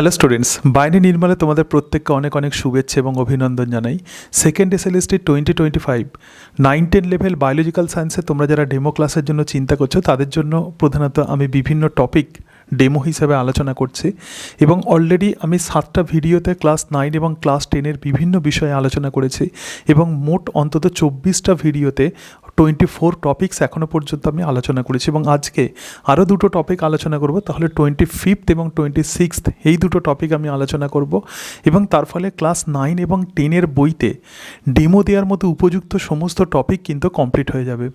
Hello students, বাইরে নির্মলে তোমাদের প্রত্যেককে অনেক অনেক শুভেচ্ছা এবং অভিনন্দন জানাই। সেকেন্ড এসএলএসটি 2025 9-10 লেভেল বায়োলজিক্যাল সায়েন্সে তোমরা যারা ডেমো ক্লাসের জন্য চিন্তা করছো তাদের জন্য প্রধানত আমি বিভিন্ন টপিক ডেমো হিসাবে আলোচনা করছি এবং অলরেডি আমি 7টা ভিডিওতে ক্লাস 9 এবং ক্লাস 10-এর বিভিন্ন বিষয়ে আলোচনা করেছি এবং মোট অন্তত 24টা ভিডিওতে 24 টপিকস এখনও পর্যন্ত আমি আলোচনা করেছি এবং আজকে আরও দুটো টপিক আলোচনা করব। তাহলে 25th এবং 26th এই দুটো টপিক আমি আলোচনা করব এবং তার ফলে ক্লাস 9 এবং 10-এর বইতে ডেমো দেওয়ার মতো উপযুক্ত সমস্ত টপিক কিন্তু কমপ্লিট হয়ে যাবে।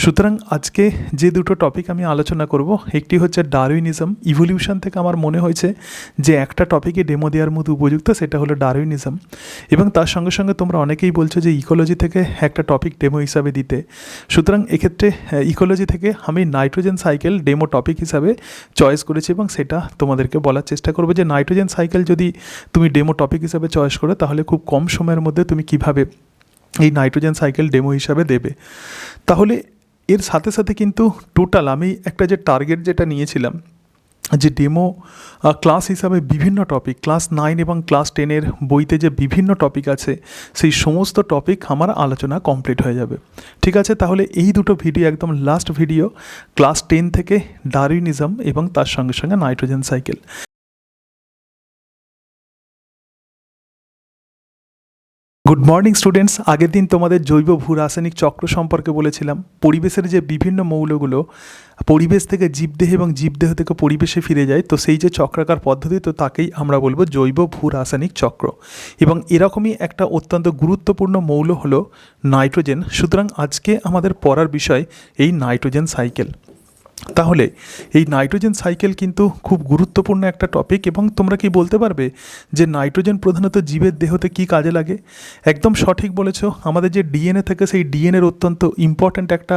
সুতরাং আজকে যে দুটো টপিক আমি আলোচনা করব, একটি হচ্ছে ডারউইনিজম। ইভলিউশন থেকে আমার মনে হয়েছে যে একটা টপিকে ডেমো দেওয়ার মতো উপযুক্ত, সেটা হলো ডারউইনিজম। এবং তার সঙ্গে সঙ্গে তোমরা অনেকেই বলছো যে ইকোলজি থেকে একটা টপিক ডেমো হিসাবে দিতে। সুতরাং এক্ষেত্রে ইকোলজি থেকে আমি নাইট্রোজেন সাইকেল ডেমো টপিক হিসাবে চয়েস করেছি এবং সেটা তোমাদেরকে বলার চেষ্টা করবো যে নাইট্রোজেন সাইকেল যদি তুমি ডেমো টপিক হিসাবে চয়েস করো তাহলে খুব কম সময়ের মধ্যে তুমি কিভাবে এই নাইট্রোজেন সাইকেল ডেমো হিসাবে দেবে। তাহলে এর সাথে সাথে কিন্তু টোটাল আমি একটা যে টার্গেট যেটা নিয়েছিলাম যে ডেমো ক্লাস হিসাবে বিভিন্ন টপিক ক্লাস 9 এবং ক্লাস 10-এর বইতে যে বিভিন্ন টপিক আছে সেই সমস্ত টপিক আমার আলোচনা কমপ্লিট হয়ে যাবে। ঠিক আছে, তাহলে এই দুটো ভিডিও একদম লাস্ট ভিডিও ক্লাস 10 থেকে ডারউইনিজম এবং তার সঙ্গে সঙ্গে nitrogen cycle. Good morning students, আগের দিন তোমাদের জৈব ভূ রাসায়নিক চক্র সম্পর্কে বলেছিলাম। পরিবেশের যে বিভিন্ন মৌলগুলো পরিবেশ থেকে জীবদেহ এবং জীবদেহ থেকে পরিবেশে ফিরে যায়, তো সেই যে চক্রাকার পদ্ধতি, তো তাকেই আমরা বলবো জৈব ভূ রাসায়নিক চক্র। এবং এরকমই একটা অত্যন্ত গুরুত্বপূর্ণ মৌল হলো নাইট্রোজেন। সুতরাং আজকে আমাদের পড়ার বিষয় এই নাইট্রোজেন সাইকেল। তাহলে এই নাইট্রোজেন সাইকেল কিন্তু খুব গুরুত্বপূর্ণ একটা টপিক। এবং তোমরা কি বলতে পারবে যে নাইট্রোজেন প্রধানত জীবের দেহতে কি কাজে লাগে? একদম সঠিক বলেছ, আমাদের যে ডিএনএ থেকে সেই ডিএনএর অত্যন্ত ইম্পর্ট্যান্ট একটা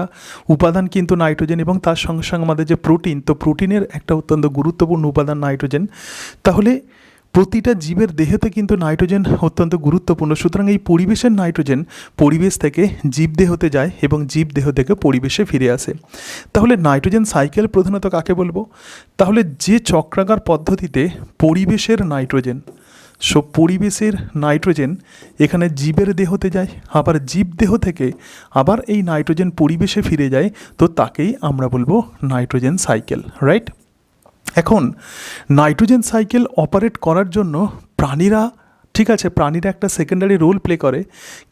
উপাদান কিন্তু নাইট্রোজেন এবং তার সঙ্গে সঙ্গে আমাদের যে প্রোটিন, তো প্রোটিনের একটা অত্যন্ত গুরুত্বপূর্ণ উপাদান নাইট্রোজেন। তাহলে প্রতিটা জীবের দেহেতে কিন্তু নাইট্রোজেন অত্যন্ত গুরুত্বপূর্ণ। সুতরাং এই পরিবেশের নাইট্রোজেন পরিবেশ থেকে জীবদেহতে যায় এবং জীবদেহ থেকে পরিবেশে ফিরে আসে। তাহলে নাইট্রোজেন সাইকেল প্রধানত কাকে বলবো? তাহলে যে চক্রাকার পদ্ধতিতে পরিবেশের নাইট্রোজেন, পরিবেশের নাইট্রোজেন এখানে জীবের দেহতে যায়, আবার জীব দেহ থেকে আবার এই নাইট্রোজেন পরিবেশে ফিরে যায়, তো তাকেই আমরা বলবো নাইট্রোজেন সাইকেল, রাইট? এখন নাইট্রোজেন সাইকেল অপারেট করার জন্য প্রাণীরা, ঠিক আছে, প্রাণীরা একটা সেকেন্ডারি রোল প্লে করে,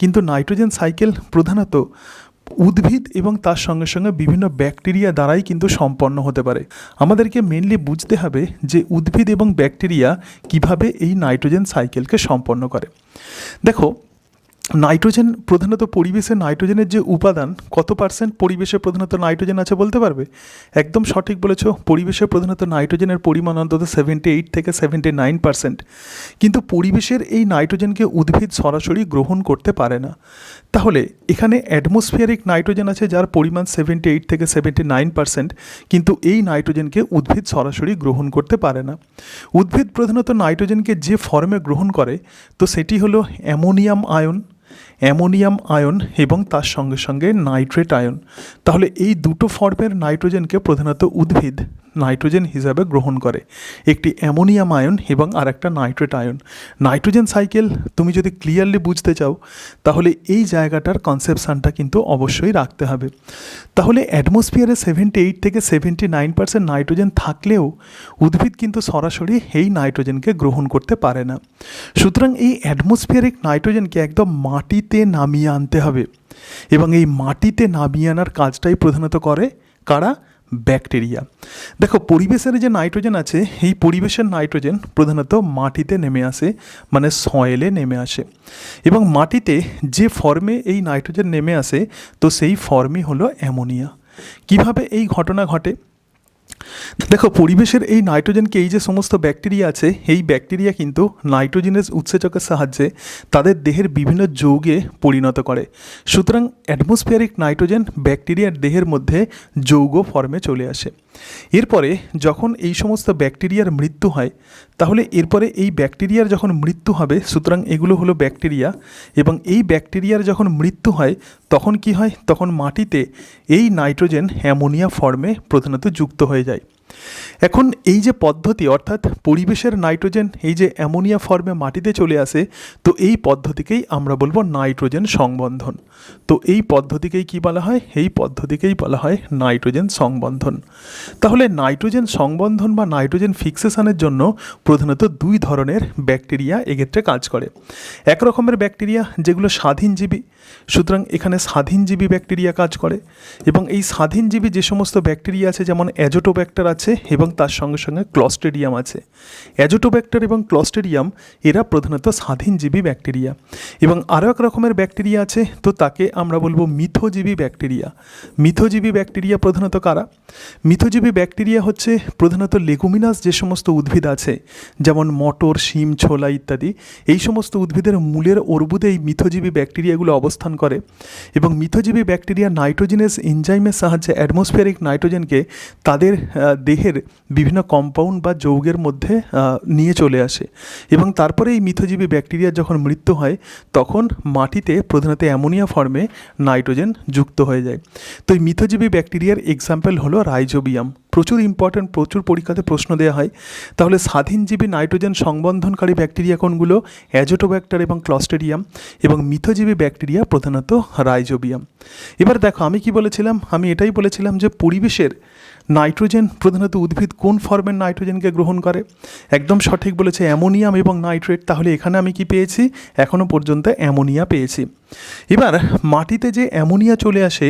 কিন্তু নাইট্রোজেন সাইকেল প্রধানত উদ্ভিদ এবং তার সঙ্গে সঙ্গে বিভিন্ন ব্যাকটেরিয়া দ্বারাই কিন্তু সম্পন্ন হতে পারে। আমাদেরকে মেনলি বুঝতে হবে যে উদ্ভিদ এবং ব্যাকটেরিয়া কিভাবে এই নাইট্রোজেন সাইকেলকে সম্পন্ন করে। দেখো, নাইট্রোজেন প্রধানত পরিবেশে নাইট্রোজেনের যে উপাদান, কত পার্সেন্ট পরিবেশে প্রধানত নাইট্রোজেন আছে বলতে পারবে? একদম সঠিক বলেছ, পরিবেশে প্রধানত নাইট্রোজেনের পরিমাণ অন্তত 78 থেকে 79%। কিন্তু পরিবেশের এই নাইট্রোজেনকে উদ্ভিদ সরাসরি গ্রহণ করতে পারে না। তাহলে এখানে অ্যাটমসফিয়ারিক নাইট্রোজেন আছে যার পরিমাণ 78 থেকে 79%, কিন্তু এই নাইট্রোজেনকে উদ্ভিদ সরাসরি গ্রহণ করতে পারে না। উদ্ভিদ প্রধানত নাইট্রোজেনকে যে ফর্মে গ্রহণ করে, তো সেটি হলো অ্যামোনিয়াম আয়ন এবং তার সঙ্গে সঙ্গে নাইট্রেট আয়ন। তাহলে এই দুটো ফর্মের নাইট্রোজেনকে প্রধানত উদ্ভিদ নাইট্রোজেন হিসাবে গ্রহণ করে, একটি অ্যামোনিয়াম আয়ন এবং আর একটা নাইট্রেট আয়ন। নাইট্রোজেন সাইকেল তুমি যদি ক্লিয়ারলি বুঝতে চাও তাহলে এই জায়গাটার কনসেপশানটা কিন্তু অবশ্যই রাখতে হবে। তাহলে অ্যাটমসফিয়ারে 78 থেকে 79% নাইট্রোজেন থাকলেও উদ্ভিদ কিন্তু সরাসরি এই নাইট্রোজেনকে গ্রহণ করতে পারে না। সুতরাং এই অ্যাটমসফিয়ারিক নাইট্রোজেনকে একদম মাটিতে নামিয়ে আনতে হবে এবং এই মাটিতে নামিয়ে আনার কাজটাই প্রধানত করে কারা? ব্যাকটেরিয়া। দেখো, পরিবেশের যে নাইট্রোজেন আছে, এই পরিবেশের নাইট্রোজেন প্রধানত মাটিতে নেমে আসে, মানে সয়েলে নেমে আসে এবং মাটিতে যে ফর্মে এই নাইট্রোজেন নেমে আসে, তো সেই ফর্মই হলো অ্যামোনিয়া। কিভাবে এই ঘটনা ঘটে? দেখো, পরিবেশের এই নাইট্রোজেনকে এই যে সমস্ত ব্যাকটেরিয়া আছে, এই ব্যাকটেরিয়া কিন্তু নাইট্রোজেনের উৎসেচকের সাহায্যে তাদের দেহের বিভিন্ন যৌগে পরিণত করে। সুতরাং অ্যাটমসফিয়ারিক নাইট্রোজেন ব্যাকটেরিয়ার দেহের মধ্যে যৌগ ফর্মে চলে আসে। এরপরে যখন এই সমস্ত ব্যাকটেরিয়ার মৃত্যু হয়, তাহলে এরপরে এই ব্যাকটেরিয়ার যখন মৃত্যু হবে, সুতরাং এগুলো হলো ব্যাকটেরিয়া, এবং এই ব্যাকটেরিয়ার যখন মৃত্যু হয় তখন কি হয়? তখন মাটিতে এই নাইট্রোজেন অ্যামোনিয়া ফর্মে প্রধানত যুক্ত হয়ে যায়। এখন এই যে পদ্ধতি অর্থাৎ পরিবেশের নাইট্রোজেন এই যে অ্যামোনিয়া ফর্মে মাটিতে চলে আসে, তো এই পদ্ধতিকেই আমরা বলবো নাইট্রোজেন সংবন্ধন। তো এই পদ্ধতিকেই কি বলা হয়? এই পদ্ধতিকেই বলা হয় নাইট্রোজেন সংবন্ধন। তাহলে নাইট্রোজেন সংবন্ধন বা নাইট্রোজেন ফিক্সেশনের জন্য প্রধানত দুই ধরনের ব্যাকটেরিয়া এক্ষেত্রে কাজ করে। এক রকমের ব্যাকটেরিয়া যেগুলো স্বাধীনজীবী, সুতরাং এখানে স্বাধীনজীবী ব্যাকটেরিয়া কাজ করে, এবং এই স্বাধীনজীবী যে সমস্ত ব্যাকটেরিয়া আছে যেমন অ্যাজোটোব্যাক্টার আছে এবং তার সঙ্গে সঙ্গে ক্লস্ট্রিডিয়াম আছে। অ্যাজোটোব্যাক্টার এবং ক্লস্ট্রিডিয়াম এরা প্রধানত স্বাধীনজীবী ব্যাকটেরিয়া। এবং আরও এক রকমের ব্যাকটেরিয়া আছে, তো তাকে আমরা বলবো মিথজীবী ব্যাকটেরিয়া। মিথজীবী ব্যাকটেরিয়া প্রধানত কারা? মিথজীবী ব্যাকটেরিয়া হচ্ছে প্রধানত লেগুমিনাস যে সমস্ত উদ্ভিদ আছে যেমন মটর, শিম, ছোলা ইত্যাদি, এই সমস্ত উদ্ভিদের মূলের অর্বুদে এই মিথজীবী ব্যাকটেরিয়াগুলো অবস্থান করে। এবং মিথজীবী ব্যাকটেরিয়া নাইট্রোজেনেস এনজাইমের সাহায্যে অ্যাটমসফিয়ারিক নাইট্রোজেনকে তাদের দেহের বিভিন্ন কম্পাউন্ড বা যৌগের মধ্যে নিয়ে চলে আসে, এবং তারপরে এই মিথজীবী ব্যাকটেরিয়ার যখন মৃত্যু হয় তখন মাটিতে প্রধানত অ্যামোনিয়া ফর্মে নাইট্রোজেন যুক্ত হয়ে যায়। তো এই মিথজীবী ব্যাকটেরিয়ার এক্সাম্পল হলো রাইজোবিয়াম। প্রচুর ইম্পর্ট্যান্ট, প্রচুর পরীক্ষাতে প্রশ্ন দেওয়া হয়। তাহলে স্বাধীনজীবী নাইট্রোজেন সংবন্ধনকারী ব্যাকটেরিয়া কোনগুলো? অ্যাজোটোব্যাক্টার এবং ক্লস্ট্রিডিয়াম, এবং মিথজীবী ব্যাকটেরিয়া প্রধানত রাইজোবিয়াম। এবার দেখো আমি কি বলেছিলাম? আমি এটাই বলেছিলাম যে পরিবেশের নাইট্রোজেন প্রধানত উদ্ভিদ কোন ফর্মের নাইট্রোজেনকে গ্রহণ করে? একদম সঠিক বলেছে, অ্যামোনিয়াম এবং নাইট্রেট। তাহলে এখানে আমি কি পেয়েছি? এখনও পর্যন্ত অ্যামোনিয়া পেয়েছি। এবার মাটিতে যে অ্যামোনিয়া চলে আসে,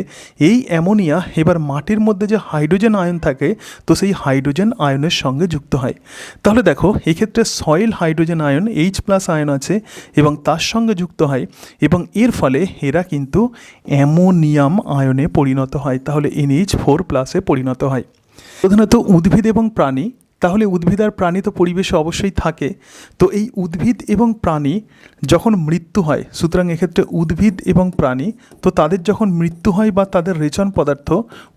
এই অ্যামোনিয়া এবার মাটির মধ্যে যে হাইড্রোজেন আয়ন থাকে, তো সেই হাইড্রোজেন আয়নের সঙ্গে যুক্ত হয়। তাহলে দেখো এক্ষেত্রে soil hydrogen ion H+ ion আছে এবং তার সঙ্গে যুক্ত হয়, এবং এর ফলে এরা কিন্তু অ্যামোনিয়াম আয়নে পরিণত হয়। তাহলে NH4+ পরিণত হয়। প্রধানত উদ্ভিদ এবং প্রাণী, তাহলে উদ্ভিদ আর প্রাণী তো পরিবেশে অবশ্যই থাকে। তো এই উদ্ভিদ এবং প্রাণী যখন মৃত্যু হয়, সুতরাং এক্ষেত্রে উদ্ভিদ এবং প্রাণী, তো তাদের যখন মৃত্যু হয় বা তাদের রেচন পদার্থ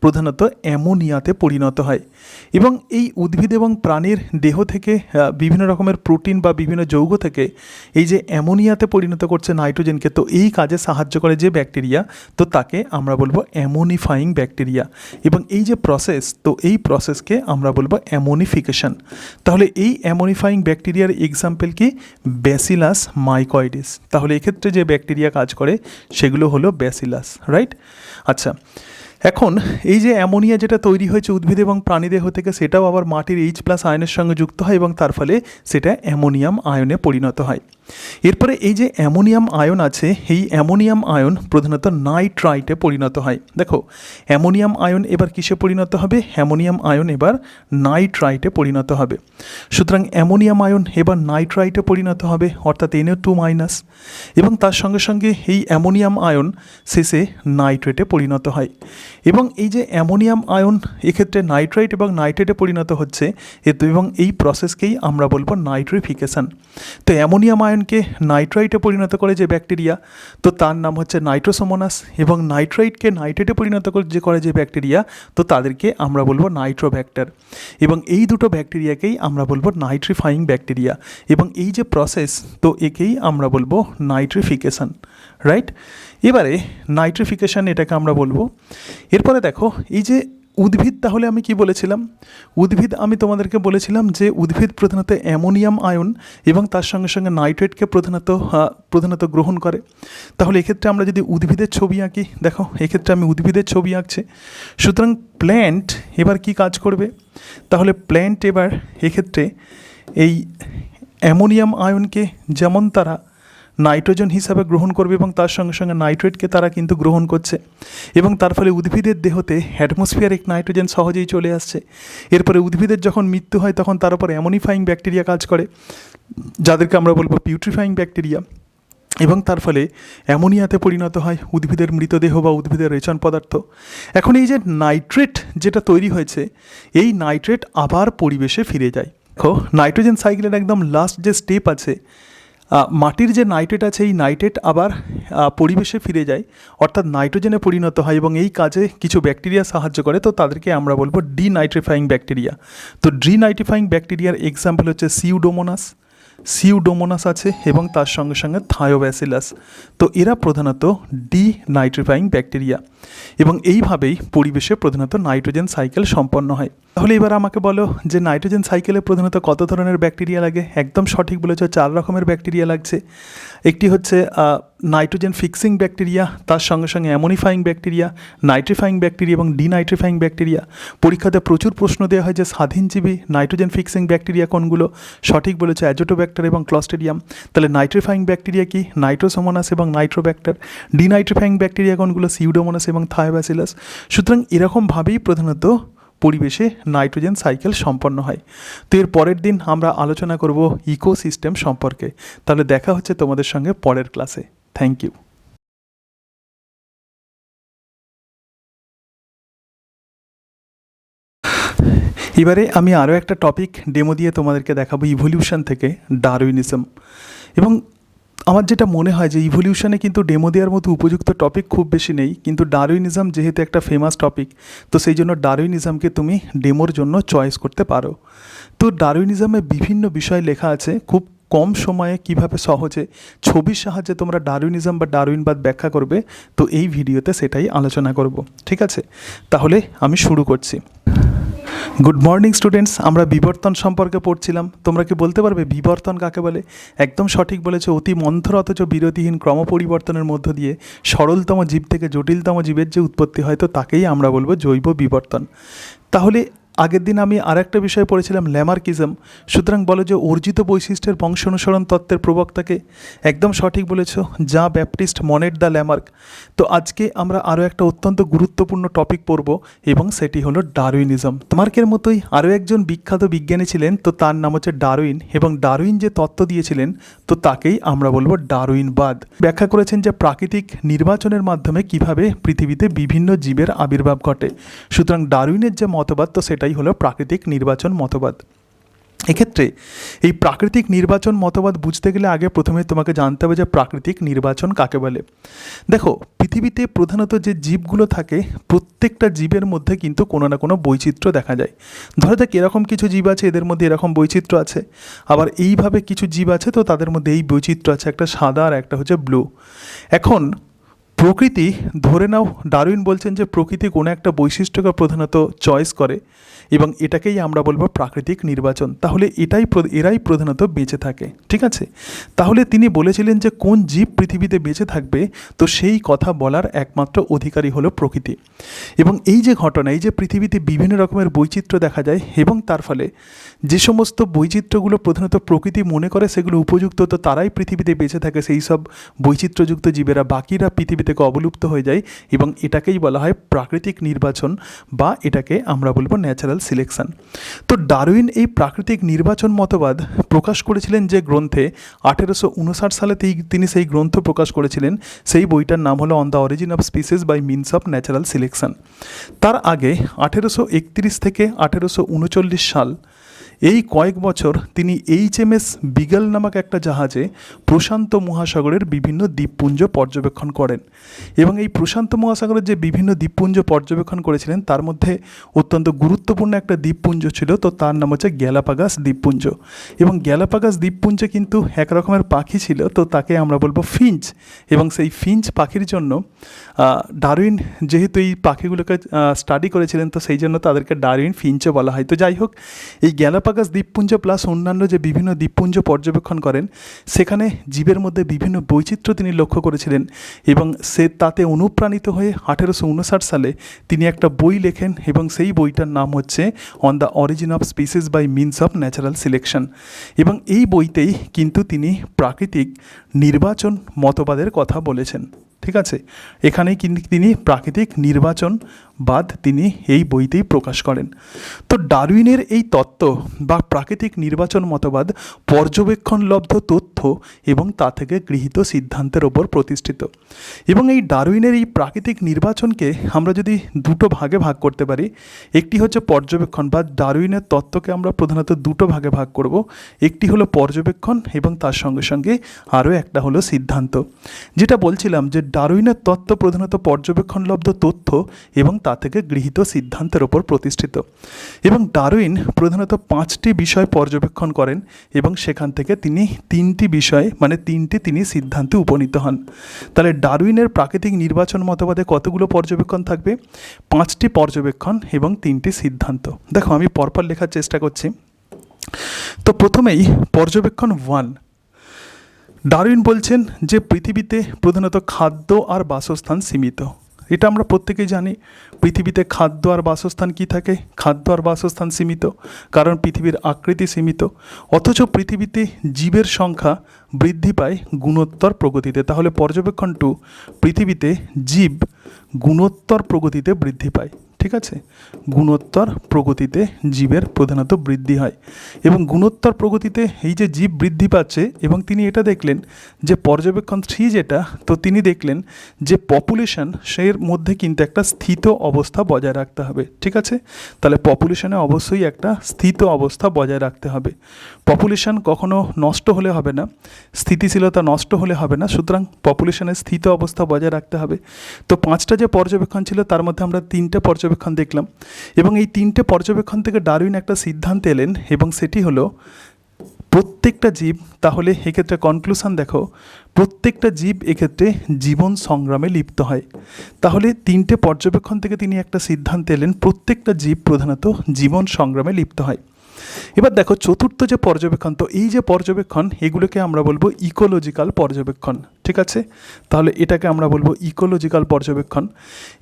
প্রধানত অ্যামোনিয়াতে পরিণত হয়। এবং এই উদ্ভিদ এবং প্রাণীর দেহ থেকে বিভিন্ন রকমের প্রোটিন বা বিভিন্ন যৌগ থেকে এই যে অ্যামোনিয়াতে পরিণত করছে নাইট্রোজেনকে, তো এই কাজে সাহায্য করে যে ব্যাকটেরিয়া, তো তাকে আমরা বলবো অ্যামোনিফাইং ব্যাকটেরিয়া। এবং এই যে প্রসেস, তো এই প্রসেসকে আমরা বলবো অ্যামোনিফিকেশন। তাহলে এই অ্যামোনিফাইং ব্যাকটেরিয়ার এক্সাম্পল কি? Bacillus mycoides. তাহলে এক্ষেত্রে যে ব্যাকটেরিয়া কাজ করে সেগুলো হলো ব্যাসিলাস, রাইট? আচ্ছা, এখন এই যে অ্যামোনিয়া যেটা তৈরি হয়েছে উদ্ভিদ এবং প্রাণীদেহ থেকে, সেটাও আবার মাটির H+ আয়নের সঙ্গে যুক্ত হয় এবং তার ফলে সেটা অ্যামোনিয়াম আয়নে পরিণত হয়। এরপরে এই যে অ্যামোনিয়াম আয়ন আছে, এই অ্যামোনিয়াম আয়ন প্রধানত নাইট্রাইটে পরিণত হয়। দেখো অ্যামোনিয়াম আয়ন এবার কিসে পরিণত হবে? অ্যামোনিয়াম আয়ন এবার নাইট্রাইটে পরিণত হবে। সুতরাং অ্যামোনিয়াম আয়ন এবার নাইট্রাইটে পরিণত হবে, অর্থাৎ NO2-, এবং তার সঙ্গে সঙ্গে এই অ্যামোনিয়াম আয়ন শেষে নাইট্রেটে পরিণত হয়। এবং এই যে অ্যামোনিয়াম আয়ন এক্ষেত্রে নাইট্রাইট এবং নাইট্রেটে পরিণত হচ্ছে, এবং এই প্রসেসকেই আমরা বলবো নাইট্রিফিকেশন। তো অ্যামোনিয়াম আয়নকে নাইট্রাইটে পরিণত করে যে ব্যাকটেরিয়া, তো তার নাম হচ্ছে নাইট্রোসোমোনাস, এবং নাইট্রাইটকে নাইট্রেটে পরিণত করে যে ব্যাকটেরিয়া, তো তাদেরকে আমরা বলবো নাইট্রোব্যাক্টার। এবং এই দুটো ব্যাকটেরিয়াকেই আমরা বলবো নাইট্রিফাইং ব্যাকটেরিয়া। এবং এই যে প্রসেস, তো একেই আমরা বলবো নাইট্রিফিকেশন, রাইট? এবারে নাইট্রিফিকেশন এটাকে আমরা বলবো। এরপরে দেখো এই যে উদ্ভিদ, তাহলে আমি কি বলেছিলাম? উদ্ভিদ আমি তোমাদেরকে বলেছিলাম যে উদ্ভিদ প্রধানত অ্যামোনিয়াম আয়ন এবং তার সঙ্গে সঙ্গে নাইট্রেটকে প্রধানত গ্রহণ করে। তাহলে এক্ষেত্রে আমরা যদি উদ্ভিদের ছবি আঁকি, দেখো এক্ষেত্রে আমি উদ্ভিদের ছবি আঁকছি। সুতরাং প্ল্যান্ট এবার কি কাজ করবে? তাহলে প্ল্যান্ট এবার এক্ষেত্রে এই অ্যামোনিয়াম আয়নকে যেমন তারা নাইট্রোজেন হিসাবে গ্রহণ করবে এবং তার সঙ্গে সঙ্গে নাইট্রেটকে তারা কিন্তু গ্রহণ করছে, এবং তার ফলে উদ্ভিদের দেহতে অ্যাটমসফিয়ারিক নাইট্রোজেন সহজেই চলে আসছে। এরপরে উদ্ভিদের যখন মৃত্যু হয় তখন তার উপর অ্যামোনিফাইং ব্যাকটেরিয়া কাজ করে, যাদেরকে আমরা বলবো পিউট্রিফাইং ব্যাকটেরিয়া, এবং তার ফলে অ্যামোনিয়াতে পরিণত হয় উদ্ভিদের মৃতদেহ বা উদ্ভিদের রেচন পদার্থ। এখন এই যে নাইট্রেট যেটা তৈরি হয়েছে, এই নাইট্রেট আবার পরিবেশে ফিরে যায়। দেখো নাইট্রোজেন সাইকেলের একদম লাস্ট যে স্টেপ আছে, মাটির যে নাইট্রেট আছে, এই নাইট্রেট আবার পরিবেশে ফিরে যায়, অর্থাৎ নাইট্রোজেনে পরিণত হয়, এবং এই কাজে কিছু ব্যাকটেরিয়া সাহায্য করে, তো তাদেরকে আমরা বলবো ডিনাইট্রিফাইং ব্যাকটেরিয়া। তো ডিনাইট্রিফাইং ব্যাকটেরিয়ার এক্সাম্পল হচ্ছে সিউডোমোনাস, সিউডোমোনাস আছে এবং তার সঙ্গে সঙ্গে থায়োব্যাসিলাস। তো এরা প্রধানত ডি নাইট্রিফাইং ব্যাকটেরিয়া এবং এইভাবেই পরিবেশে প্রধানত নাইট্রোজেন সাইকেল সম্পন্ন হয়। তাহলে এবার আমাকে বলো যে নাইট্রোজেন সাইকেলে প্রধানত কত ধরনের ব্যাকটেরিয়া লাগে? একদম সঠিক বলেছ, 4 রকমের ব্যাকটেরিয়া লাগছে। একটি হচ্ছে নাইট্রোজেন ফিক্সিং ব্যাকটেরিয়া, তার সঙ্গে সঙ্গে অ্যামোনিফাইং ব্যাকটেরিয়া, নাইট্রিফাইং ব্যাকটেরিয়া এবং ডিনাইট্রিফাইং ব্যাকটেরিয়া। পরীক্ষাতে প্রচুর প্রশ্ন দেওয়া হয় যে স্বাধীনজীবী নাইট্রোজেন ফিক্সিং ব্যাকটেরিয়া কোনগুলো? সঠিক বলেছ, অ্যাজোটোব্যাক্টার এবং ক্লস্ট্রিডিয়াম। তাহলে নাইট্রিফাইং ব্যাকটেরিয়া কি? নাইট্রোসোমোনাস এবং নাইট্রোব্যাক্টার। ডিনাইট্রিফাইং ব্যাকটেরিয়া কোনগুলো? সিউডোমোনাস এবং থায়োব্যাসিলাস। সুতরাং এরকমভাবেই প্রধানত পরিবেশে নাইট্রোজেন সাইকেল সম্পন্ন হয়। তো এর পরের দিন আমরা আলোচনা করব ইকোসিস্টেম সম্পর্কে। তাহলে দেখা হচ্ছে তোমাদের সঙ্গে পরের ক্লাসে। Thank you. এবারে আমি আরও একটা টপিক ডেমো দিয়ে তোমাদেরকে দেখাবো ইভলিউশন থেকে ডারউইনিজম। এবং আমার যেটা মনে হয় যে ইভলিউশনে কিন্তু ডেমো দেওয়ার মতো উপযুক্ত টপিক খুব বেশি নেই, কিন্তু ডারউইনিজম যেহেতু একটা ফেমাস টপিক, তো সেই জন্য ডারউইনিজমকে তুমি ডেমোর জন্য চয়েস করতে পারো। তো ডারউইনিজমে বিভিন্ন বিষয় লেখা আছে, খুব কম সময়ে কিভাবে সহজে ছবির সাহায্যে তোমরা ডারউইনিজম বা ডারউইনবাদ ব্যাখ্যা করবে, তো এই ভিডিওতে সেটাই আলোচনা করব। ঠিক আছে, তাহলে আমি শুরু করছি। গুড মর্নিং স্টুডেন্টস, আমরা বিবর্তন সম্পর্কে পড়ছিলাম। তোমরা কি বলতে পারবে বিবর্তন কাকে বলে? একদম সঠিক বলেছো, অতি মন্থর অথচ বিরতিহীন ক্রমপরিবর্তনের মধ্য দিয়ে সরলতম জীব থেকে জটিলতম জীবের যে উৎপত্তি হয়, তো তাকেই আমরা বলবো জৈব বিবর্তন। তাহলে আগের দিন আমি আর একটা বিষয় পড়েছিলাম ল্যামার্কিজম। সুতরাং বলো যে অর্জিত বৈশিষ্ট্যের বংশানুসরণ তত্ত্বের প্রবক্তাকে? একদম সঠিক বলেছ, Jean Baptist Monet the Lamarck. তো আজকে আমরা আরও একটা অত্যন্ত গুরুত্বপূর্ণ টপিক পড়ব এবং সেটি হলো ডারউইনিজম। ল্যামার্কের মতোই আরও একজন বিখ্যাত বিজ্ঞানী ছিলেন, তো তার নাম হচ্ছে ডারউইন। এবং ডারউইন যে তত্ত্ব দিয়েছিলেন, তো তাকেই আমরা বলবো ডারউইনবাদ। ব্যাখ্যা করেছেন যে প্রাকৃতিক নির্বাচনের মাধ্যমে কিভাবে পৃথিবীতে বিভিন্ন জীবের আবির্ভাব ঘটে। সুতরাং ডারউইনের যে মতবাদ, তো সেটাই হলো প্রাকৃতিক নির্বাচন মতবাদ। এক্ষেত্রে এই প্রাকৃতিক নির্বাচন মতবাদ বুঝতে গেলে আগে প্রথমে তোমাকে জানতে হবে যে প্রাকৃতিক নির্বাচন কাকে বলে। দেখো, পৃথিবীতে প্রধানত যে জীবগুলো থাকে, প্রত্যেকটা জীবের মধ্যে কিন্তু কোনো না কোনো বৈচিত্র্য দেখা যায়। ধরা যাক এরকম কিছু জীব আছে, এদের মধ্যে এরকম বৈচিত্র্য আছে। আবার এইভাবে কিছু জীব আছে, তো তাদের মধ্যে এই বৈচিত্র্য আছে, একটা সাদা আর একটা হচ্ছে ব্লু। এখন প্রকৃতি, ধরে নাও ডারউইন বলছেন যে প্রকৃতি কোনো একটা বৈশিষ্ট্যকে প্রধানত চয়েস করে এবং এটাকেই আমরা বলবো প্রাকৃতিক নির্বাচন। তাহলে এরাই প্রধানত বেঁচে থাকে। ঠিক আছে, তাহলে তিনি বলেছিলেন যে কোন জীব পৃথিবীতে বেঁচে থাকবে, তো সেই কথা বলার একমাত্র অধিকারী হলো প্রকৃতি। এবং এই যে ঘটনা, এই যে পৃথিবীতে বিভিন্ন রকমের বৈচিত্র্য দেখা যায় এবং তার ফলে যে সমস্ত বৈচিত্র্যগুলো প্রধানত প্রকৃতি মনে করে সেগুলো উপযুক্ত, তো তারাই পৃথিবীতে বেঁচে থাকে, সেই সব বৈচিত্র্যযুক্ত জীবেরা, বাকিরা পৃথিবী থেকে অবলুপ্ত হয়ে যায়। এবং এটাকেই বলা হয় প্রাকৃতিক নির্বাচন, বা এটাকে আমরা বলবো ন্যাচারাল সিলেকশন। তো ডারউইন এই প্রাকৃতিক নির্বাচন মতবাদ প্রকাশ করেছিলেন যে গ্রন্থে 1859 সালে তিনি সেই গ্রন্থ প্রকাশ করেছিলেন। সেই বইটার নাম হলো on the origin of species by means of natural selection. তার আগে 1831 থেকে 1839 সাল, এই কয়েক বছর তিনি HMS বিগল নামক একটা জাহাজে প্রশান্ত মহাসাগরের বিভিন্ন দ্বীপপুঞ্জ পর্যবেক্ষণ করেন। এবং এই প্রশান্ত মহাসাগরের যে বিভিন্ন দ্বীপপুঞ্জ পর্যবেক্ষণ করেছিলেন, তার মধ্যে অত্যন্ত গুরুত্বপূর্ণ একটা দ্বীপপুঞ্জ ছিল, তো তার নাম হচ্ছে গ্যালাপাগাস দ্বীপপুঞ্জ। এবং গ্যালাপাগাস দ্বীপপুঞ্জে কিন্তু এক রকমের পাখি ছিল, তো তাকে আমরা বলবো ফিঞ্চ। এবং সেই ফিঞ্চ পাখির জন্য ডারউইন যেহেতু এই পাখিগুলোকে স্টাডি করেছিলেন, তো সেই জন্য তাদেরকে ডারউইন ফিঞ্চও বলা হয়। তো যাই হোক, এই গ্যালাপাগাস দ্বীপপুঞ্জ প্লাস অন্যান্য যে বিভিন্ন দ্বীপপুঞ্জ পর্যবেক্ষণ করেন, সেখানে জীবের মধ্যে বিভিন্ন বৈচিত্র্য তিনি লক্ষ্য করেছিলেন। এবং তাতে অনুপ্রাণিত হয়ে 1859 সালে তিনি একটা বই লেখেন এবং সেই বইটার নাম হচ্ছে on the origin of species by means of natural selection. এবং এই বইতেই কিন্তু তিনি প্রাকৃতিক নির্বাচন মতবাদের কথা বলেছেন। ঠিক আছে, এখানেই কিন্তু তিনি প্রাকৃতিক নির্বাচনবাদ তিনি এই বইতেই প্রকাশ করেন। তো ডারউইনের এই তত্ত্ব বা প্রাকৃতিক নির্বাচন মতবাদ পর্যবেক্ষণলব্ধ তথ্য এবং তা থেকে গৃহীত সিদ্ধান্তের ওপর প্রতিষ্ঠিত। এবং এই ডারউইনের এই প্রাকৃতিক নির্বাচনকে আমরা যদি দুটো ভাগে ভাগ করতে পারি, একটি হচ্ছে পর্যবেক্ষণ, বা ডারউইনের তত্ত্বকে আমরা প্রধানত দুটো ভাগে ভাগ করব। একটি হলো পর্যবেক্ষণ এবং তার সঙ্গে সঙ্গে আরও একটা হলো সিদ্ধান্ত। যেটা বলছিলাম যে ডারউইনের তত্ত্ব প্রধানত পর্যবেক্ষণলব্ধ তথ্য এবং তা থেকে গৃহীত সিদ্ধান্তের ওপর প্রতিষ্ঠিত। এবং ডারউইন প্রধানত 5টি বিষয় পর্যবেক্ষণ করেন এবং সেখান থেকে তিনি 3টি বিষয় মানে 3টি তিনি সিদ্ধান্তে উপনীত হন। তাহলে ডারউইনের প্রাকৃতিক নির্বাচন মতবাদে কতগুলো পর্যবেক্ষণ থাকবে? 5টি পর্যবেক্ষণ এবং 3টি সিদ্ধান্ত। দেখো আমি পরপর লেখার চেষ্টা করছি। তো প্রথমেই পর্যবেক্ষণ 1, ডারউইন বলছেন যে পৃথিবীতে প্রধানত খাদ্য আর বাসস্থান সীমিত। এটা আমরা প্রত্যেকেই জানি, পৃথিবীতে খাদ্য আর বাসস্থান কি থাকে? খাদ্য আর বাসস্থান সীমিত, কারণ পৃথিবীর আকৃতি সীমিত। অথচ পৃথিবীতে জীবের সংখ্যা বৃদ্ধি পায় গুণোত্তর প্রগতিতে। তাহলে পর্যবেক্ষণ 2, পৃথিবীতে জীব গুণোত্তর প্রগতিতে বৃদ্ধি পায়। ঠিক আছে, গুণোত্তর প্রগতিতে জীবের প্রধানত বৃদ্ধি হয় এবং গুণোত্তর প্রগতিতে এই যে জীব বৃদ্ধি পাচ্ছে এবং তিনি এটা দেখলেন যে পর্যবেক্ষণ 3 যেটা, তো তিনি দেখলেন যে পপুলেশন সের মধ্যে কিন্তু একটা স্থিত অবস্থা বজায় রাখতে হবে। ঠিক আছে, তাহলে পপুলেশনে অবশ্যই একটা স্থিত অবস্থা বজায় রাখতে হবে। পপুলেশন কখনো নষ্ট হলে হবে না, স্থিতিশীলতা নষ্ট হলে হবে না, সুতরাং পপুলেশনের স্থিত অবস্থা বজায় রাখতে হবে। তো 5টা যে পর্যবেক্ষণ ছিল তার মধ্যে আমরা 3টে পর্যবেক্ষণ দেখলাম এবং এই 3টে পর্যবেক্ষণ থেকে ডারউইন একটা সিদ্ধান্তে এলেন এবং সেটি হলো প্রত্যেকটা জীব, তাহলে এক্ষেত্রে কনক্লুশন দেখো, প্রত্যেকটা জীব এক্ষেত্রে জীবন সংগ্রামে লিপ্ত হয়। তাহলে 3টে পর্যবেক্ষণ থেকে তিনি একটা সিদ্ধান্তে এলেন প্রত্যেকটা জীব প্রধানত জীবন সংগ্রামে লিপ্ত হয়। এবার দেখো চতুর্থ যে পর্যবেক্ষণ, তো এই যে পর্যবেক্ষণ এগুলোকে আমরা বলবো ইকোলজিক্যাল পর্যবেক্ষণ। ঠিক আছে, তাহলে এটাকে আমরা বলবো ইকোলজিক্যাল পর্যবেক্ষণ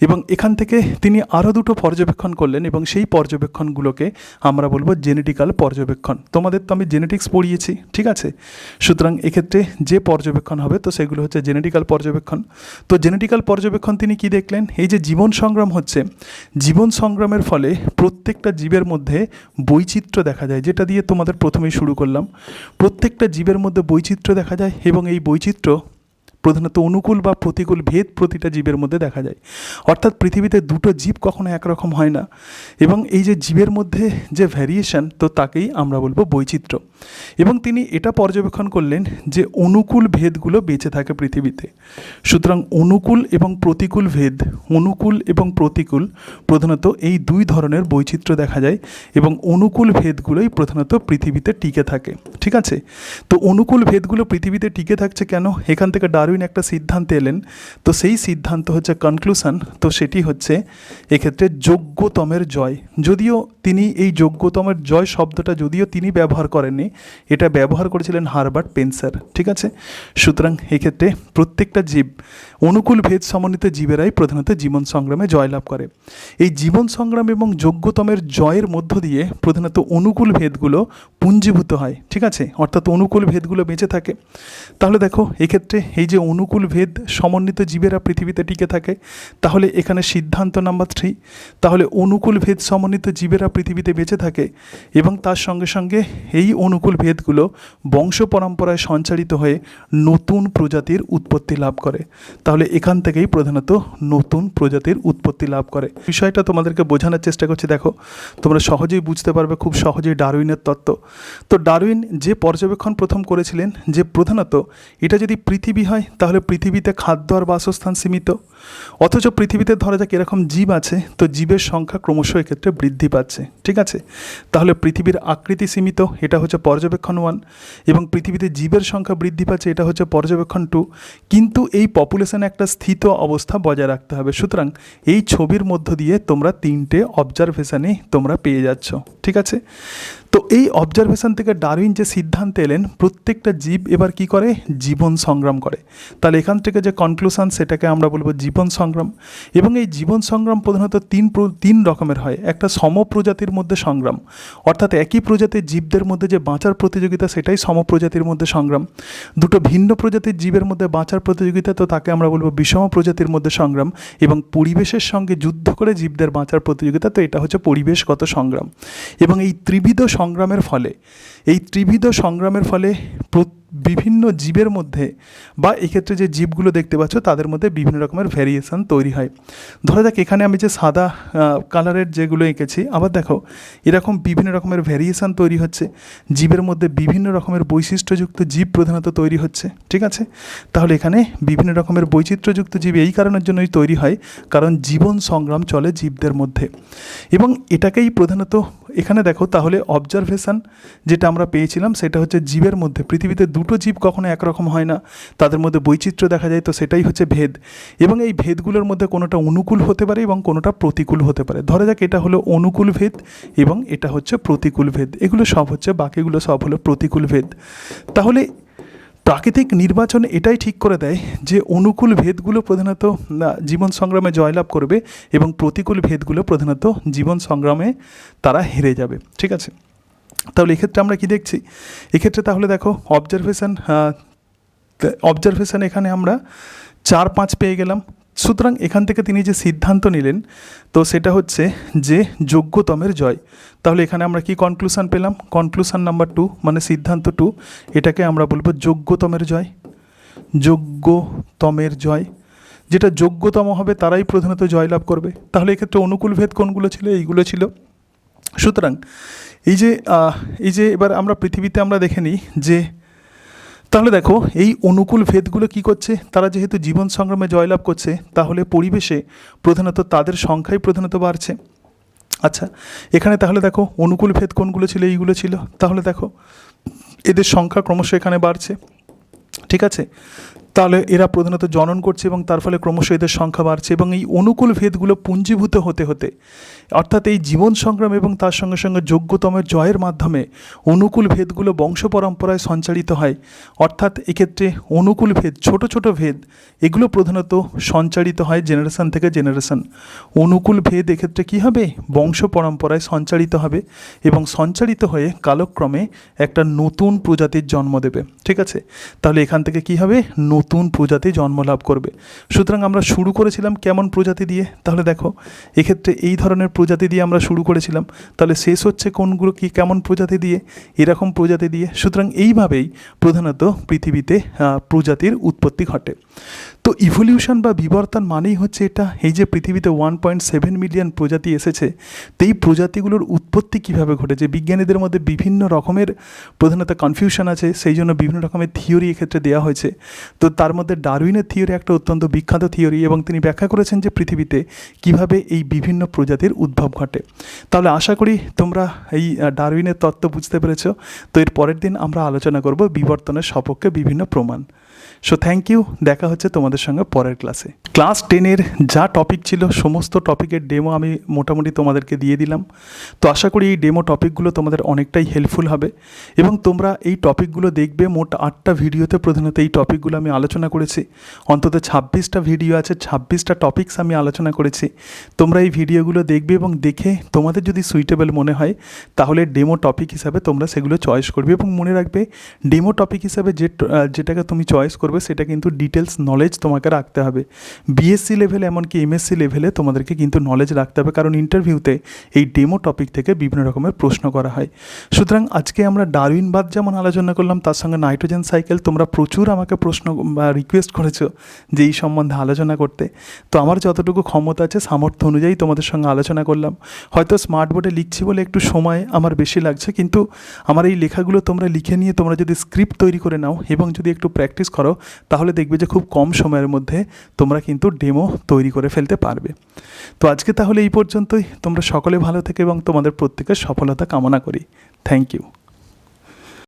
এবং এখান থেকে তিনি আরও 2টো পর্যবেক্ষণ করলেন এবং সেই পর্যবেক্ষণগুলোকে আমরা বলবো জেনেটিক্যাল পর্যবেক্ষণ। তোমাদের তো আমি জেনেটিক্স পড়িয়েছি, ঠিক আছে, সুতরাং এক্ষেত্রে যে পর্যবেক্ষণ হবে তো সেগুলো হচ্ছে জেনেটিক্যাল পর্যবেক্ষণ। তো জেনেটিক্যাল পর্যবেক্ষণ তিনি কি দেখলেন? এই যে জীবন সংগ্রাম হচ্ছে, জীবন সংগ্রামের ফলে প্রত্যেকটা জীবের মধ্যে বৈচিত্র্য দেখা যায়, যেটা দিয়ে তোমাদের প্রথমেই শুরু করলাম। প্রত্যেকটা জীবের মধ্যে বৈচিত্র্য দেখা যায় এবং এই বৈচিত্র্য প্রধানত অনুকূল বা প্রতিকূল ভেদ প্রতিটা জীবের মধ্যে দেখা যায়। অর্থাৎ পৃথিবীতে 2টো জীব কখনো একরকম হয় না এবং এই যে জীবের মধ্যে যে ভ্যারিয়েশন, তো তাকেই আমরা বলবো বৈচিত্র্য। এবং তিনি এটা পর্যবেক্ষণ করলেন যে অনুকূল ভেদগুলো বেঁচে থাকে পৃথিবীতে। সুতরাং অনুকূল এবং প্রতিকূল ভেদ, অনুকূল এবং প্রতিকূল প্রধানত এই 2 ধরনের বৈচিত্র্য দেখা যায় এবং অনুকূল ভেদগুলোই প্রধানত পৃথিবীতে টিকে থাকে। ঠিক আছে, তো অনুকূল ভেদগুলো পৃথিবীতে টিকে থাকছে কেন? এখান থেকে ডারউইন একটা সিদ্ধান্তে এলেন, তো সেই সিদ্ধান্ত হচ্ছে কনক্লুশন, তো সেটি হচ্ছে এক্ষেত্রে যোগ্যতমের জয়। যদিও তিনি এই যোগ্যতমের জয় শব্দটা যদিও তিনি ব্যবহার করেননি, এটা ব্যবহার করেছিলেন হারবার্ট পেন্সার। ঠিক আছে, সুতরাং এক্ষেত্রে প্রত্যেকটা জীব, অনুকূল ভেদ সমন্বিত জীবেরাই প্রধানত জীবন সংগ্রামে জয়লাভ করে। এই জীবন সংগ্রাম এবং যোগ্যতমের জয়ের মধ্য দিয়ে প্রধানত অনুকূল ভেদগুলো পুঞ্জীভূত হয়। ঠিক আছে, অর্থাৎ অনুকূল ভেদগুলো বেঁচে থাকে। তাহলে দেখো এক্ষেত্রে এই যে অনুকূল ভেদ সমন্বিত জীবেরা পৃথিবীতে টিকে থাকে, তাহলে এখানে সিদ্ধান্ত নাম্বার 3, তাহলে অনুকূল ভেদ সমন্বিত জীবেরা পৃথিবীতে বেঁচে থাকে এবং তার সঙ্গে সঙ্গে এই অনুকূল ভেদগুলো বংশ পরম্পরায় সঞ্চারিত হয়ে নতুন প্রজাতির উৎপত্তি লাভ করে। তাহলে এখান থেকেই প্রধানত নতুন প্রজাতির উৎপত্তি লাভ করে। বিষয়টা তোমাদেরকে বোঝানোর চেষ্টা করছি, দেখো তোমরা সহজেই বুঝতে পারবে, খুব সহজেই ডারউইনের তত্ত্ব। তো ডারউইন যে পর্যবেক্ষণ প্রথম করেছিলেন যে প্রধানত এটা যদি পৃথিবী হয় তাহলে পৃথিবীতে খাদ্য আর বাসস্থান সীমিত, অথচ পৃথিবীতে ধরা যাক এরকম জীব আছে, তো জীবের সংখ্যা ক্রমশ এক্ষেত্রে বৃদ্ধি পাচ্ছে। ঠিক আছে, তাহলে পৃথিবীর আকৃতি সীমিত, এটা হচ্ছে পর্যবেক্ষণ 1, এবং পৃথিবীতে জীবের সংখ্যা বৃদ্ধি পাচ্ছে, এটা হচ্ছে পর্যবেক্ষণ 2। কিন্তু এই পপুলেশনে একটা স্থিত অবস্থা বজায় রাখতে হবে। সুতরাং এই ছবির মধ্য দিয়ে তোমরা 3টে অবজারভেশনই তোমরা পেয়ে যাচ্ছ। ঠিক আছে, তো এই অবজারভেশন থেকে ডারউইন যে সিদ্ধান্তে এলেন প্রত্যেকটা জীব এবার কি করে? জীবন সংগ্রাম করে। তাহলে এখান থেকে যে কনক্লুশন সেটাকে আমরা বলবো জীবন সংগ্রাম। এবং এই জীবন সংগ্রাম প্রধানত 3 রকমের হয়। একটা সম প্রজাতির মধ্যে সংগ্রাম, অর্থাৎ একই প্রজাতির জীবদের মধ্যে যে বাঁচার প্রতিযোগিতা সেটাই সম প্রজাতির মধ্যে সংগ্রাম। 2টো ভিন্ন প্রজাতির জীবের মধ্যে বাঁচার প্রতিযোগিতা, তো তাকে আমরা বলবো বিষম প্রজাতির মধ্যে সংগ্রাম। এবং পরিবেশের সঙ্গে যুদ্ধ করে জীবদের বাঁচার প্রতিযোগিতা, তো এটা হচ্ছে পরিবেশগত সংগ্রাম। এবং এই ত্রিবিধ সংগ্রামের ফলে বিভিন্ন জীবের মধ্যে বা এক্ষেত্রে যে জীবগুলো দেখতে পাচ্ছ তাদের মধ্যে বিভিন্ন রকমের ভ্যারিয়েশন তৈরি হয়। ধরা যাক এখানে আমি যে সাদা কালারের যেগুলো এঁকেছি, আবার দেখো এরকম বিভিন্ন রকমের ভ্যারিয়েশন তৈরি হচ্ছে, জীবের মধ্যে বিভিন্ন রকমের বৈশিষ্ট্যযুক্ত জীব প্রধানত তৈরি হচ্ছে। ঠিক আছে, তাহলে এখানে বিভিন্ন রকমের বৈচিত্র্যযুক্ত জীব এই কারণের জন্যই তৈরি হয় কারণ জীবন সংগ্রাম চলে জীবদের মধ্যে। এবং এটাকেই প্রধানত এখানে দেখো তাহলে অবজারভেশন যেটা আমরা পেয়েছিলাম সেটা হচ্ছে জীবের মধ্যে, পৃথিবীতে দুটো জীব কখনো একরকম হয় না, তাদের মধ্যে বৈচিত্র্য দেখা যায়, তো সেটাই হচ্ছে ভেদ। এবং এই ভেদগুলোর মধ্যে কোনোটা অনুকূল হতে পারে এবং কোনোটা প্রতিকূল হতে পারে। ধরা যাক এটা হলো অনুকূল ভেদ এবং এটা হচ্ছে প্রতিকূল ভেদ, এগুলো সব হচ্ছে, বাকিগুলো সব হলো প্রতিকূল ভেদ। তাহলে প্রাকৃতিক নির্বাচন এটাই ঠিক করে দেয় যে অনুকূল ভেদগুলো প্রধানত জীবন সংগ্রামে জয়লাভ করবে এবং প্রতিকূল ভেদগুলো প্রধানত জীবন সংগ্রামে তারা হেরে যাবে। ঠিক আছে, তাহলে এক্ষেত্রে আমরা কি দেখছি, এক্ষেত্রে তাহলে দেখো অবজারভেশন এখানে আমরা 4-5 পেয়ে গেলাম। সুতরাং এখান থেকে তিনি যে সিদ্ধান্ত নিলেন তো সেটা হচ্ছে যে যোগ্যতমের জয়। তাহলে এখানে আমরা কি কনক্লুশন পেলাম, কনক্লুশন নাম্বার 2 মানে সিদ্ধান্ত 2, এটাকে আমরা বলবো যোগ্যতমের জয়। যোগ্যতমের জয়, যেটা যোগ্যতম হবে তারাই প্রধানত জয়লাভ করবে। তাহলে এক্ষেত্রে অনুকূল ভেদ কোনগুলো ছিল, এইগুলো ছিল। সুতরাং এই যে এবার আমরা পৃথিবীতে আমরা দেখে নিই যে তাহলে দেখো এই অনুকূল ভেদগুলো কি করছে, তারা যেহেতু জীবন সংগ্রামে জয়লাভ করছে তাহলে পরিবেশে প্রধানত তাদের সংখ্যাই প্রধানত বাড়ছে। আচ্ছা, এখানে তাহলে দেখো অনুকূল ভেদ কোনগুলো ছিল, এইগুলো ছিল। তাহলে দেখো এদের সংখ্যা ক্রমশ এখানে বাড়ছে। ঠিক আছে, তাহলে এরা প্রধানত জনন করছে এবং তার ফলে ক্রমশ এদের সংখ্যা বাড়ছে এবং এই অনুকূল ভেদগুলো পুঞ্জীভূত হতে হতে, অর্থাৎ এই জীবন সংগ্রাম এবং তার সঙ্গে সঙ্গে যোগ্যতমের জয়ের মাধ্যমে অনুকূল ভেদগুলো বংশ পরম্পরায় সঞ্চারিত হয়। অর্থাৎ এক্ষেত্রে অনুকূল ভেদ, ছোট ছোট ভেদ, এগুলো প্রধানত সঞ্চারিত হয় জেনারেশন থেকে জেনারেশন। অনুকূল ভেদ এক্ষেত্রে কী হবে, বংশ পরম্পরায় সঞ্চারিত হবে এবং সঞ্চারিত হয়ে কালক্রমে একটা নতুন প্রজাতির জন্ম দেবে। ঠিক আছে, তাহলে এখান থেকে কি হবে, নতুন প্রজাতি জন্মলাভ করবে। সুতরাং আমরা শুরু করেছিলাম কেমন প্রজাতি দিয়ে, তাহলে দেখো এক্ষেত্রে এই ধরনের প্রজাতি দিয়ে আমরা শুরু করেছিলাম, তাহলে শেষ হচ্ছে কোনগুলো কি কেমন প্রজাতি দিয়ে, এরকম প্রজাতি দিয়ে। সুতরাং এইভাবেই প্রধানত পৃথিবীতে প্রজাতির উৎপত্তি ঘটে। তো ইভলিউশন বা বিবর্তন মানেই হচ্ছে এটা, এই যে পৃথিবীতে 1.7 মিলিয়ন প্রজাতি এসেছে, তো এই প্রজাতিগুলোর উৎপত্তি কীভাবে ঘটেছে, বিজ্ঞানীদের মধ্যে বিভিন্ন রকমের প্রধানত কনফিউশন আছে, সেই জন্য বিভিন্ন রকমের থিওরি এক্ষেত্রে দেওয়া হয়েছে। তো তার মধ্যে ডারউইনের থিওরি একটা অত্যন্ত বিখ্যাত থিওরি এবং তিনি ব্যাখ্যা করেছেন যে পৃথিবীতে কিভাবে এই বিভিন্ন প্রজাতির উদ্ভব ঘটে। তাহলে আশা করি তোমরা এই ডারউইনের তত্ত্ব বুঝতে পেরেছ। তো এর পরের দিন আমরা আলোচনা করব বিবর্তনের সপক্ষে বিভিন্ন প্রমাণ। সো থ্যাংক ইউ, দেখা হচ্ছে তোমাদের সঙ্গে পরের ক্লাসে। ক্লাস 10-এর যা টপিক ছিল সমস্ত টপিকের ডেমো আমি মোটামুটি তোমাদেরকে দিয়ে দিলাম। তো আশা করি এই ডেমো টপিকগুলো তোমাদের অনেকটাই হেল্পফুল হবে এবং তোমরা এই টপিকগুলো দেখবে। মোট 8টা ভিডিওতে প্রধানত এই টপিকগুলো আমি আলোচনা করেছি, অন্তত 26টা ভিডিও আছে, 26টা টপিকস আমি আলোচনা করেছি। তোমরা এই ভিডিওগুলো দেখবে এবং দেখে তোমাদের যদি সুইটেবল মনে হয় তাহলে ডেমো টপিক হিসাবে তোমরা সেগুলো চয়েস করবে। এবং মনে রাখবে ডেমো টপিক হিসাবে যেটাকে তুমি চয়েস করবে সেটা কিন্তু ডিটেলস নলেজ তোমাকে রাখতে হবে। বিএসসি লেভেলে এমনকি এমএসসি লেভেলে তোমাদেরকে কিন্তু নলেজ রাখতে হবে, কারণ ইন্টারভিউতে এই ডেমো টপিক থেকে বিভিন্ন রকমের প্রশ্ন করা হয়। সুতরাং আজকে আমরা ডারউইনবাদ যেমন আলোচনা করলাম, তার সঙ্গে নাইট্রোজেন সাইকেল, তোমরা প্রচুর আমাকে প্রশ্ন বা রিকোয়েস্ট করেছো যে এই সম্বন্ধে আলোচনা করতে। তো আমার যতটুকু ক্ষমতা আছে সামর্থ্য অনুযায়ী তোমাদের সঙ্গে আলোচনা করলাম। হয়তো স্মার্ট বোর্ডে লিখছি বলে একটু সময় আমার বেশি লাগছে, কিন্তু আমার এই লেখাগুলো তোমরা লিখে নিয়ে তোমরা যদি স্ক্রিপ্ট তৈরি করে নাও এবং যদি একটু প্র্যাকটিস করো তাহলে দেখবে যে খুব কম সময়ের মধ্যে তোমরা কিন্তু ডেমো তৈরি করে ফেলতে পারবে। তো আজকে তাহলে এই পর্যন্তই। তোমরা সকলে ভালো থেকে এবং তোমাদের প্রত্যেকের সফলতা কামনা করি। Thank you.